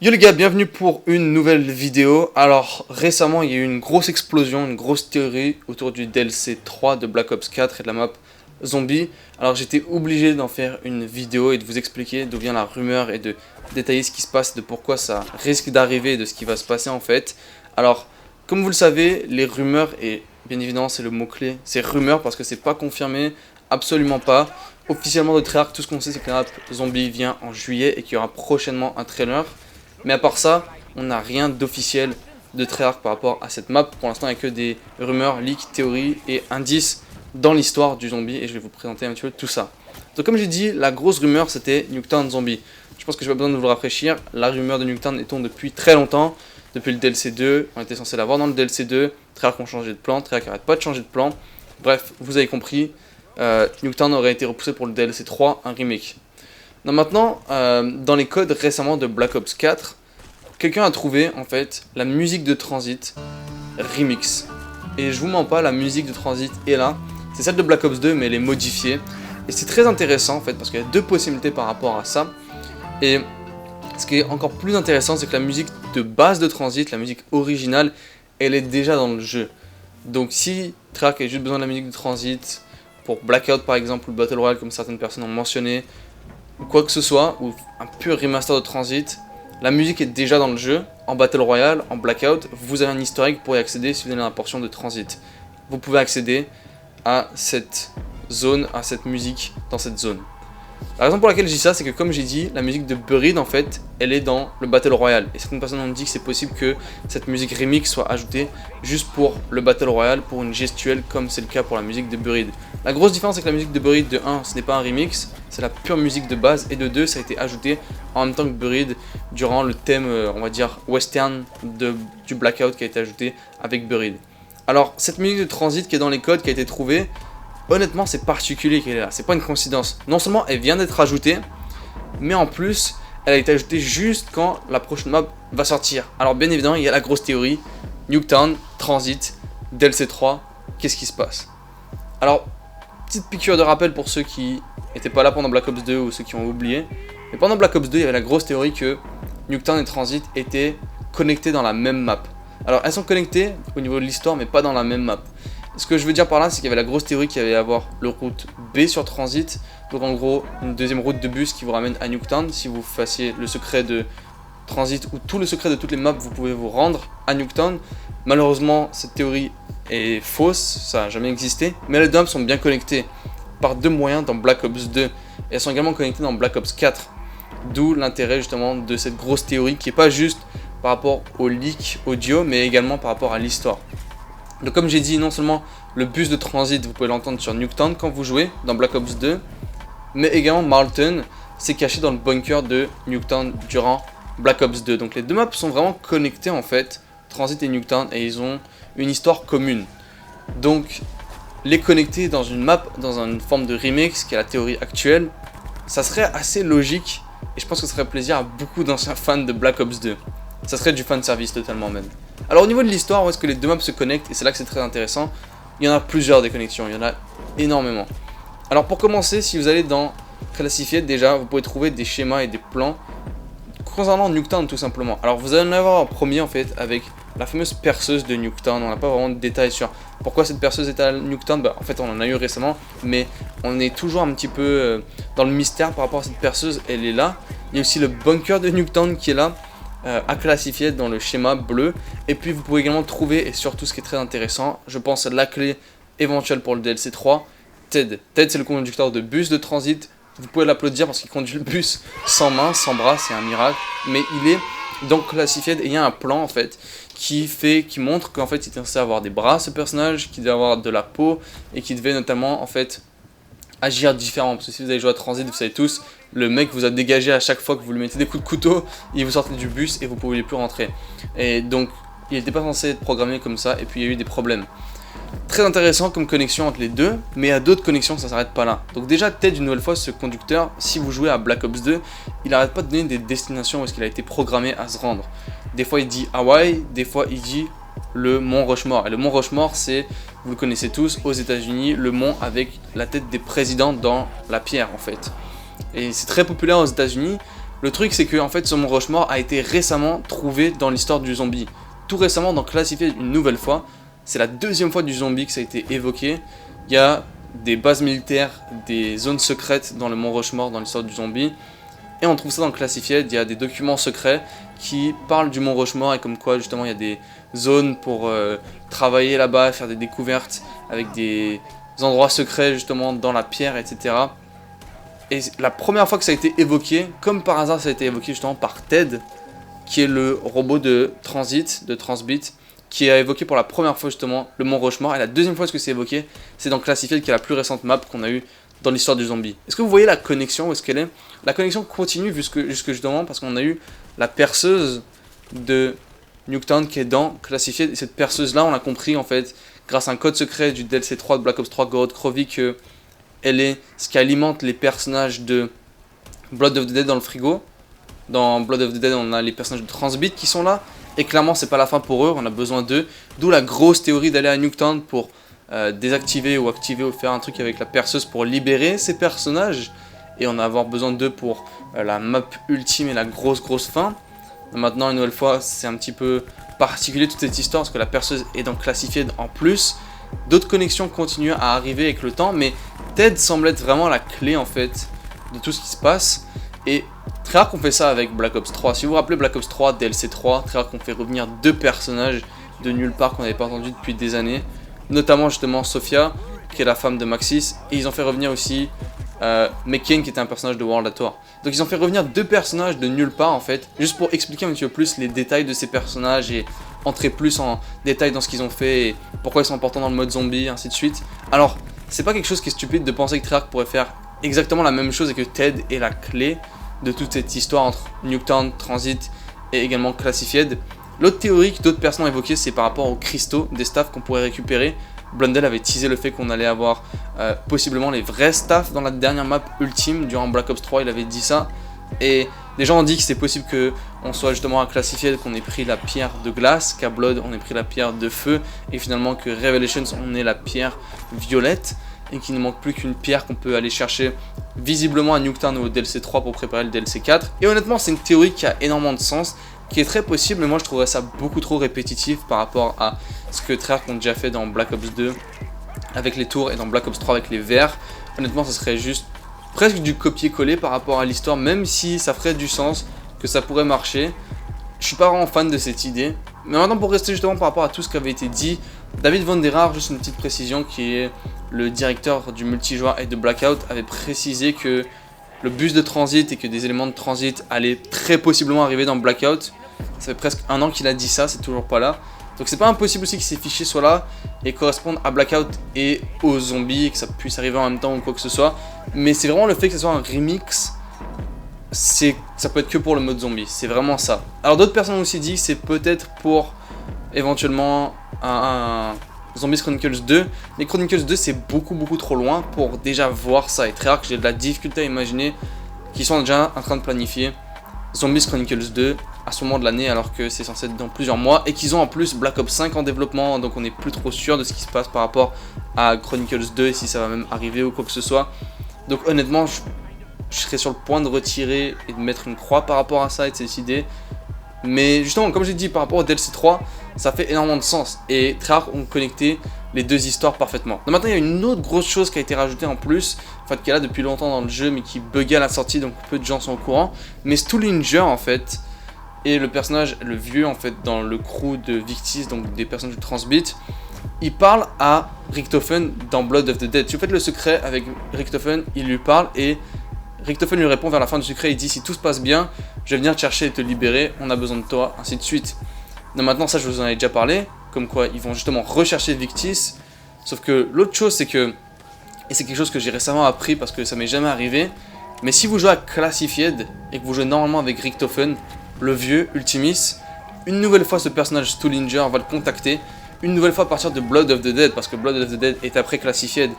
Yo les gars, bienvenue pour une nouvelle vidéo. Alors récemment il y a eu une grosse explosion, une grosse théorie autour du DLC 3 de Black Ops 4 et de la map Zombie. Alors j'étais obligé d'en faire une vidéo et de vous expliquer d'où vient la rumeur et de détailler ce qui se passe, de pourquoi ça risque d'arriver et de ce qui va se passer en fait. Alors comme vous le savez, les rumeurs, et bien évidemment c'est le mot clé, c'est rumeur parce que c'est pas confirmé, absolument pas. Officiellement de Treyarch, tout ce qu'on sait c'est que la map Zombie vient en juillet et qu'il y aura prochainement un trailer. Mais à part ça, on n'a rien d'officiel de Treyarch par rapport à cette map. Pour l'instant, il n'y a que des rumeurs, leaks, théories et indices dans l'histoire du zombie. Et je vais vous présenter un petit peu tout ça. Donc comme j'ai dit, la grosse rumeur c'était Nuketown Zombie. Je pense que je n'ai pas besoin de vous le rafraîchir. La rumeur de Nuketown est tombée depuis très longtemps. Depuis le DLC 2, on était censé l'avoir dans le DLC 2. Treyarch ont changé de plan, Treyarch n'arrête pas de changer de plan. Bref, vous avez compris, Nuketown aurait été repoussé pour le DLC 3, un remake. Maintenant, dans les codes récemment de Black Ops 4, quelqu'un a trouvé en fait la musique de Transit remix. Et je vous mens pas, la musique de Transit est là. C'est celle de Black Ops 2 mais elle est modifiée. Et c'est très intéressant en fait parce qu'il y a deux possibilités par rapport à ça. Et ce qui est encore plus intéressant, c'est que la musique de base de Transit, la musique originale, elle est déjà dans le jeu. Donc si Treyarch a juste besoin de la musique de Transit pour Blackout par exemple, ou Battle Royale comme certaines personnes ont mentionné, ou quoi que ce soit, ou un pur remaster de Transit, la musique est déjà dans le jeu, en Battle Royale, en Blackout, vous avez un historique pour y accéder si vous allez dans la portion de Transit. Vous pouvez accéder à cette zone, à cette musique dans cette zone. La raison pour laquelle je dis ça, c'est que comme j'ai dit, la musique de Buried en fait, elle est dans le Battle Royale. Et certaines personnes ont dit que c'est possible que cette musique remix soit ajoutée juste pour le Battle Royale, pour une gestuelle comme c'est le cas pour la musique de Buried. La grosse différence c'est que la musique de Buried, de 1, ce n'est pas un remix, c'est la pure musique de base, et de 2, ça a été ajouté en même temps que Buried durant le thème, on va dire, western du Blackout qui a été ajouté avec Buried. Alors, cette musique de Transit qui est dans les codes, qui a été trouvée, honnêtement, c'est particulier qu'elle est là, c'est pas une coïncidence. Non seulement elle vient d'être ajoutée, mais en plus, elle a été ajoutée juste quand la prochaine map va sortir. Alors, bien évidemment, il y a la grosse théorie Nuketown, Transit, DLC 3, qu'est-ce qui se passe? Alors, petite piqûre de rappel pour ceux qui n'étaient pas là pendant Black Ops 2 ou ceux qui ont oublié. Mais pendant Black Ops 2, il y avait la grosse théorie que Nuketown et Transit étaient connectés dans la même map. Alors, elles sont connectées au niveau de l'histoire, mais pas dans la même map. Ce que je veux dire par là, c'est qu'il y avait la grosse théorie qu'il y avait à avoir le route B sur Transit. Donc en gros, une deuxième route de bus qui vous ramène à Nuketown. Si vous fassiez le secret de Transit ou tout le secret de toutes les maps, vous pouvez vous rendre à Nuketown. Malheureusement, cette théorie est fausse, ça n'a jamais existé. Mais les deux maps sont bien connectées par deux moyens dans Black Ops 2. Et elles sont également connectées dans Black Ops 4. D'où l'intérêt justement de cette grosse théorie qui n'est pas juste par rapport au leak audio, mais également par rapport à l'histoire. Donc comme j'ai dit, non seulement le bus de Transit, vous pouvez l'entendre sur Nuketown quand vous jouez dans Black Ops 2, mais également Marlton, c'est caché dans le bunker de Nuketown durant Black Ops 2. Donc les deux maps sont vraiment connectés en fait, Transit et Nuketown, et ils ont une histoire commune. Donc les connecter dans une map, dans une forme de remix, qui est la théorie actuelle, ça serait assez logique, et je pense que ça ferait plaisir à beaucoup d'anciens fans de Black Ops 2. Ça serait du fanservice totalement même. Alors au niveau de l'histoire, où est-ce que les deux maps se connectent, et c'est là que c'est très intéressant, il y en a plusieurs des connexions, il y en a énormément. Alors pour commencer, si vous allez dans Classified déjà, vous pouvez trouver des schémas et des plans concernant Nuketown tout simplement. Alors vous allez en avoir un premier en fait avec la fameuse perceuse de Nuketown. On n'a pas vraiment de détails sur pourquoi cette perceuse est à Nuketown. Bah, en fait on en a eu récemment, mais on est toujours un petit peu dans le mystère par rapport à cette perceuse, elle est là. Il y a aussi le bunker de Nuketown qui est là, à classifier dans le schéma bleu. Et puis vous pouvez également trouver, et surtout ce qui est très intéressant, je pense la clé éventuelle pour le DLC 3, Ted. Ted c'est le conducteur de bus de Transit. Vous pouvez l'applaudir parce qu'il conduit le bus sans main, sans bras, c'est un miracle. Mais il est donc classifié et il y a un plan en fait qui montre qu'en fait il était censé avoir des bras ce personnage, qu'il devait avoir de la peau et qui devait notamment en fait agir différemment. Parce que si vous avez joué à Transit, vous savez tous, le mec vous a dégagé à chaque fois que vous lui mettez des coups de couteau, il vous sortez du bus et vous ne pouviez plus rentrer. Et donc il n'était pas censé être programmé comme ça et puis il y a eu des problèmes. Très intéressant comme connexion entre les deux, mais à d'autres connexions ça s'arrête pas là. Donc déjà peut-être une nouvelle fois ce conducteur, si vous jouez à Black Ops 2, il n'arrête pas de donner des destinations où est-ce qu'il a été programmé à se rendre. Des fois il dit Hawaï, des fois il dit le mont Rushmore. Et le mont Rushmore c'est, vous le connaissez tous, aux États-Unis, le mont avec la tête des présidents dans la pierre en fait. Et c'est très populaire aux États-Unis Le truc c'est que en fait ce Mont Rushmore a été récemment trouvé dans l'histoire du zombie. Tout récemment, donc classifié une nouvelle fois. C'est la deuxième fois du zombie que ça a été évoqué. Il y a des bases militaires, des zones secrètes dans le Mont Rushmore dans l'histoire du zombie. Et on trouve ça dans le Classified, il y a des documents secrets qui parlent du Mont Rushmore et comme quoi justement il y a des zones pour travailler là-bas, faire des découvertes avec des endroits secrets justement dans la pierre, etc. Et la première fois que ça a été évoqué, comme par hasard ça a été évoqué justement par Ted, qui est le robot de Transit, de Transbit, qui a évoqué pour la première fois justement le Mont Rushmore. Et la deuxième fois que c'est évoqué, c'est dans Classified, qui est la plus récente map qu'on a eue dans l'histoire du zombie. Est-ce que vous voyez la connexion, où est-ce qu'elle est? La connexion continue jusque justement parce qu'on a eu la perceuse de Nuketown qui est dans Classified. Et cette perceuse là, on l'a compris en fait, grâce à un code secret du DLC 3 de Black Ops 3 Gorod Krovi, que elle est ce qui alimente les personnages de Blood of the Dead dans le frigo. Dans Blood of the Dead, on a les personnages de Transbit qui sont là. Et clairement, c'est pas la fin pour eux, on a besoin d'eux. D'où la grosse théorie d'aller à Nuketown pour désactiver ou activer ou faire un truc avec la perceuse pour libérer ces personnages. Et on a avoir besoin d'eux pour la map ultime et la grosse fin. Maintenant, une nouvelle fois, c'est un petit peu particulier toute cette histoire parce que la perceuse est donc Classified en plus. D'autres connexions continuent à arriver avec le temps, mais Ted semble être vraiment la clé en fait de tout ce qui se passe. Et très rare qu'on fait ça avec Black Ops 3. Si vous vous rappelez Black Ops 3, DLC 3, très rare qu'on fait revenir deux personnages de nulle part qu'on n'avait pas entendu depuis des années. Notamment justement Sophia, qui est la femme de Maxis. Et ils ont fait revenir aussi McCain, qui était un personnage de World at War. Donc ils ont fait revenir deux personnages de nulle part en fait, juste pour expliquer un petit peu plus les détails de ces personnages et entrer plus en détail dans ce qu'ils ont fait et pourquoi ils sont importants dans le mode zombie, ainsi de suite. Alors, c'est pas quelque chose qui est stupide de penser que Treyarch pourrait faire exactement la même chose et que Ted est la clé de toute cette histoire entre Nuketown, Transit et également Classified. L'autre théorie que d'autres personnes ont évoquée, c'est par rapport aux cristaux des staffs qu'on pourrait récupérer. Blundell avait teasé le fait qu'on allait avoir possiblement les vrais staffs dans la dernière map ultime durant Black Ops 3, il avait dit ça. Et des gens ont dit que c'est possible qu'on soit justement à Classified, qu'on ait pris la pierre de glace, qu'à Blood on ait pris la pierre de feu, et finalement que Revelations on ait la pierre violette, et qu'il ne manque plus qu'une pierre qu'on peut aller chercher visiblement à Nuketown ou au DLC 3 pour préparer le DLC 4. Et honnêtement c'est une théorie qui a énormément de sens, qui est très possible, mais moi je trouverais ça beaucoup trop répétitif par rapport à ce que Treyarch ont déjà fait dans Black Ops 2 avec les tours et dans Black Ops 3 avec les verres. Honnêtement, ce serait juste presque du copier-coller par rapport à l'histoire, même si ça ferait du sens, que ça pourrait marcher. Je suis pas vraiment fan de cette idée. Mais maintenant, pour rester justement par rapport à tout ce qui avait été dit, David Von der Haar, juste une petite précision, qui est le directeur du multijoueur et de Blackout, avait précisé que le bus de transit et que des éléments de transit allaient très possiblement arriver dans Blackout. Ça fait presque un an qu'il a dit ça, c'est toujours pas là. Donc c'est pas impossible aussi que ces fichiers soient là et correspondent à Blackout et aux zombies et que ça puisse arriver en même temps ou quoi que ce soit. Mais c'est vraiment le fait que ce soit un remix, ça peut être que pour le mode zombie, c'est vraiment ça. Alors d'autres personnes ont aussi dit que c'est peut-être pour éventuellement un Zombies Chronicles 2. Les Chronicles 2 c'est beaucoup trop loin pour déjà voir ça. Et très rare que j'ai de la difficulté à imaginer qu'ils sont déjà en train de planifier Zombies Chronicles 2 à ce moment de l'année alors que c'est censé être dans plusieurs mois et qu'ils ont en plus Black Ops 5 en développement, donc on n'est plus trop sûr de ce qui se passe par rapport à Chronicles 2 et si ça va même arriver ou quoi que ce soit. Donc honnêtement je serais sur le point de retirer et de mettre une croix par rapport à ça et de cette idée. Mais justement comme j'ai dit par rapport au DLC 3 ça fait énormément de sens et très rare ont connecté les deux histoires parfaitement. Donc maintenant il y a une autre grosse chose qui a été rajoutée en plus, en fait qui est là depuis longtemps dans le jeu mais qui buguait à la sortie donc peu de gens sont au courant. Mais Stuhlinger en fait et le personnage, le vieux en fait dans le crew de Victis, donc des personnages de Transbit, il parle à Richtofen dans Blood of the Dead. Si vous faites le secret avec Richtofen, il lui parle et Richtofen lui répond vers la fin du secret, il dit si tout se passe bien, je vais venir te chercher et te libérer, on a besoin de toi, ainsi de suite. Donc maintenant ça je vous en ai déjà parlé, comme quoi ils vont justement rechercher Victis, sauf que l'autre chose c'est que, et c'est quelque chose que j'ai récemment appris parce que ça m'est jamais arrivé, mais si vous jouez à Classified et que vous jouez normalement avec Richtofen, le vieux Ultimis, une nouvelle fois ce personnage Stuhlinger va le contacter, une nouvelle fois à partir de Blood of the Dead, parce que Blood of the Dead est après Classified,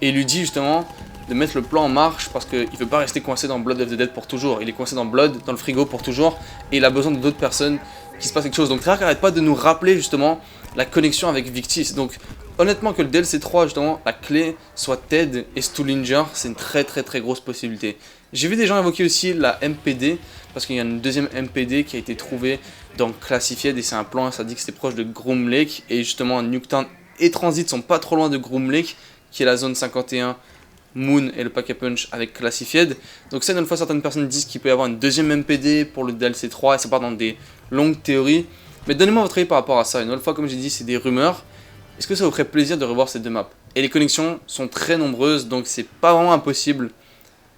et il lui dit justement de mettre le plan en marche parce qu'il ne veut pas rester coincé dans Blood of the Dead pour toujours, il est coincé dans Blood, dans le frigo pour toujours, et il a besoin d'autres personnes qui se passe quelque chose. Donc Treyarch n'arrête pas de nous rappeler justement la connexion avec Victis. Donc honnêtement que le DLC 3, justement, la clé soit Ted et Stuhlinger, c'est une très grosse possibilité. J'ai vu des gens évoquer aussi la MPD, parce qu'il y a une deuxième MPD qui a été trouvée dans Classified, et c'est un plan, ça dit que c'est proche de Groom Lake, et justement Nuketown et Transit sont pas trop loin de Groom Lake, qui est la zone 51, Moon et le Pack-a-Punch avec Classified. Donc ça, une fois, certaines personnes disent qu'il peut y avoir une deuxième MPD pour le DLC 3, et ça part dans des longues théories. Mais donnez-moi votre avis par rapport à ça. Une autre fois, comme j'ai dit, c'est des rumeurs. Est-ce que ça vous ferait plaisir de revoir ces deux maps? Et les connexions sont très nombreuses, donc c'est pas vraiment impossible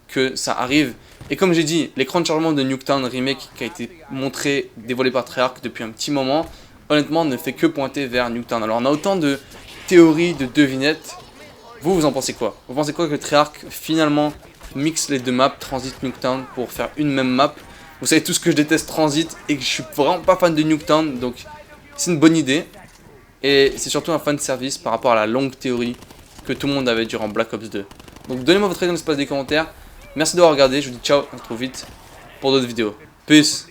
que ça arrive. Et comme j'ai dit, l'écran de chargement de Nuketown Remake qui a été montré, dévoilé par Treyarch depuis un petit moment, honnêtement ne fait que pointer vers Nuketown. Alors on a autant de théories, de devinettes. Vous en pensez quoi? Vous pensez quoi que Treyarch finalement mixe les deux maps, Transit, Nuketown, pour faire une même map? Vous savez tout ce que je déteste Transit et que je suis vraiment pas fan de Nuketown, donc c'est une bonne idée. Et c'est surtout un fan service par rapport à la longue théorie que tout le monde avait durant Black Ops 2. Donc donnez-moi votre avis dans l'espace des commentaires. Merci d'avoir regardé, je vous dis ciao, on se retrouve vite pour d'autres vidéos. Peace.